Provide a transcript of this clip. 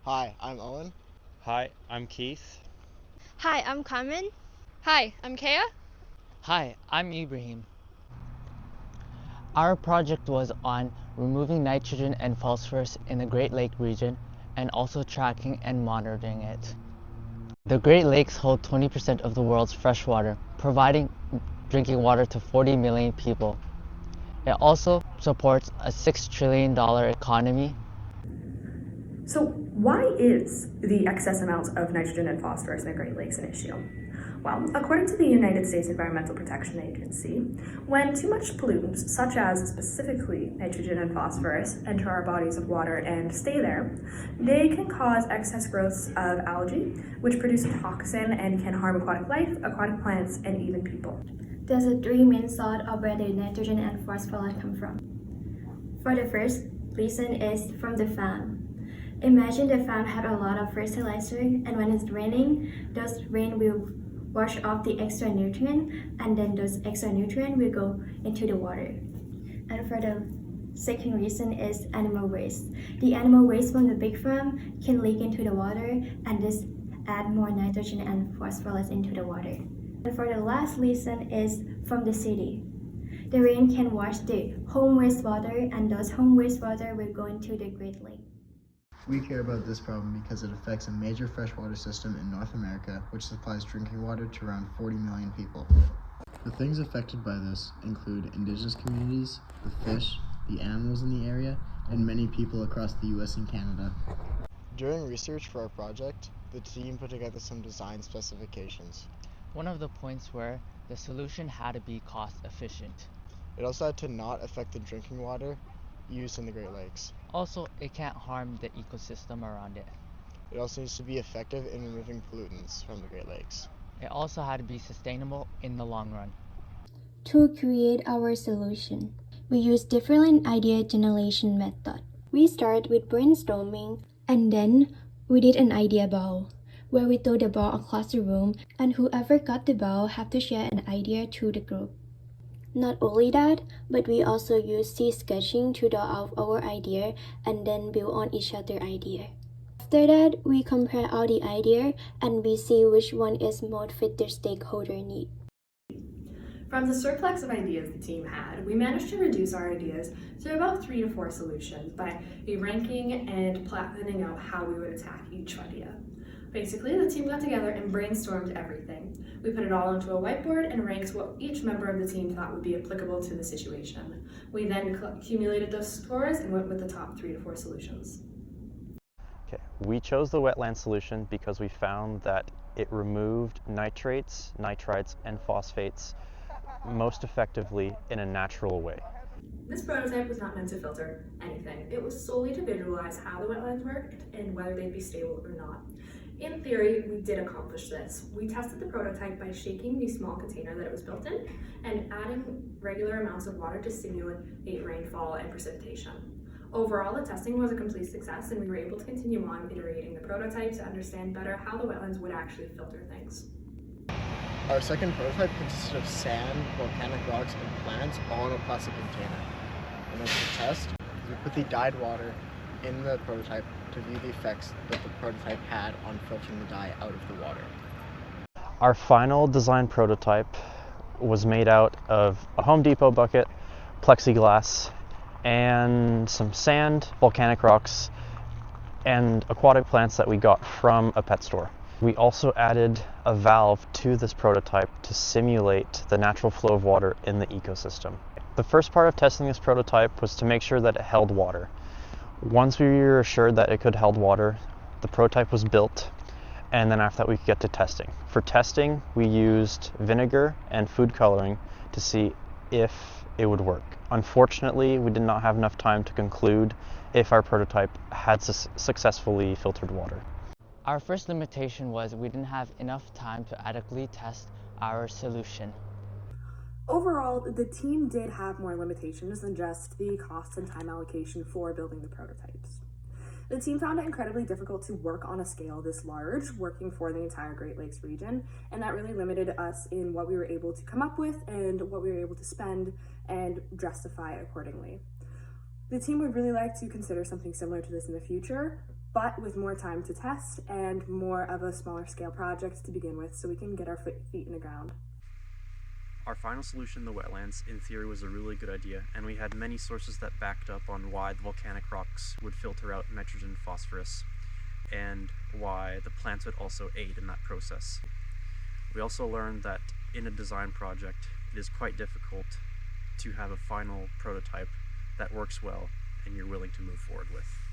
Hi, I'm Owen. Hi, I'm Keith. Hi, I'm Carmen. Hi, I'm Kaya. Hi, I'm Ibrahim. Our project was on removing nitrogen and phosphorus in the Great Lake region and also tracking and monitoring it. The Great Lakes hold 20% of the world's fresh water, providing drinking water to 40 million people. It also supports a $6 trillion economy. So why is the excess amounts of nitrogen and phosphorus in the Great Lakes an issue? Well, according to the United States Environmental Protection Agency, when too much pollutants, such as specifically nitrogen and phosphorus, enter our bodies of water and stay there, they can cause excess growths of algae, which produce a toxin and can harm aquatic life, aquatic plants, and even people. There's a three main source of where the nitrogen and phosphorus come from. For the first reason is from the farm. Imagine the farm had a lot of fertilizer, and when it's raining, those rain will wash off the extra nutrient, and then those extra nutrient will go into the water. And for the second reason is animal waste. The animal waste from the big farm can leak into the water, and this add more nitrogen and phosphorus into the water. And for the last reason is from the city. The rain can wash the home wastewater, and those home wastewater will go into the Great Lake. We care about this problem because it affects a major freshwater system in North America, which supplies drinking water to around 40 million people. The things affected by this include indigenous communities, the fish, the animals in the area, and many people across the US and Canada. During research for our project, the team put together some design specifications. One of the points were the solution had to be cost efficient. It also had to not affect the drinking water used in the Great Lakes. Also, it can't harm the ecosystem around it. It also needs to be effective in removing pollutants from the Great Lakes. It also had to be sustainable in the long run. To create our solution, we use different idea generation method. We start with brainstorming, and then we did an idea ball, where we throw the ball across the room, and whoever got the ball have to share an idea to the group. Not only that, but we also use sketching to draw out our idea and then build on each other's idea. After that, we compare all the ideas and we see which one is most fit the stakeholder need. From the surplus of ideas the team had, we managed to reduce our ideas to about 3 to 4 solutions by ranking and planning out how we would attack each idea. Basically, the team got together and brainstormed everything. We put it all into a whiteboard and ranked what each member of the team thought would be applicable to the situation. We then accumulated those scores and went with the top 3 to 4 solutions. Okay, we chose the wetland solution because we found that it removed nitrates, nitrites, and phosphates most effectively in a natural way. This prototype was not meant to filter anything. It was solely to visualize how the wetlands worked and whether they'd be stable or not. In theory, we did accomplish this. We tested the prototype by shaking the small container that it was built in and adding regular amounts of water to simulate rainfall and precipitation. Overall, the testing was a complete success, and we were able to continue on iterating the prototype to understand better how the wetlands would actually filter things. Our second prototype consisted of sand, volcanic rocks, and plants all in a plastic container. And as a test, we put the dyed water in the prototype to view the effects that the prototype had on filtering the dye out of the water. Our final design prototype was made out of a Home Depot bucket, plexiglass, and some sand, volcanic rocks, and aquatic plants that we got from a pet store. We also added a valve to this prototype to simulate the natural flow of water in the ecosystem. The first part of testing this prototype was to make sure that it held water. Once we were assured that it could hold water, the prototype was built, and then after that we could get to testing. For testing, we used vinegar and food coloring to see if it would work. Unfortunately, we did not have enough time to conclude if our prototype had successfully filtered water. Our first limitation was we didn't have enough time to adequately test our solution. Overall, the team did have more limitations than just the cost and time allocation for building the prototypes. The team found it incredibly difficult to work on a scale this large, working for the entire Great Lakes region, and that really limited us in what we were able to come up with and what we were able to spend and justify accordingly. The team would really like to consider something similar to this in the future, but with more time to test and more of a smaller scale project to begin with so we can get our feet in the ground. Our final solution, the wetlands, in theory was a really good idea, and we had many sources that backed up on why the volcanic rocks would filter out nitrogen and phosphorus, and why the plants would also aid in that process. We also learned that in a design project, it is quite difficult to have a final prototype that works well and you're willing to move forward with.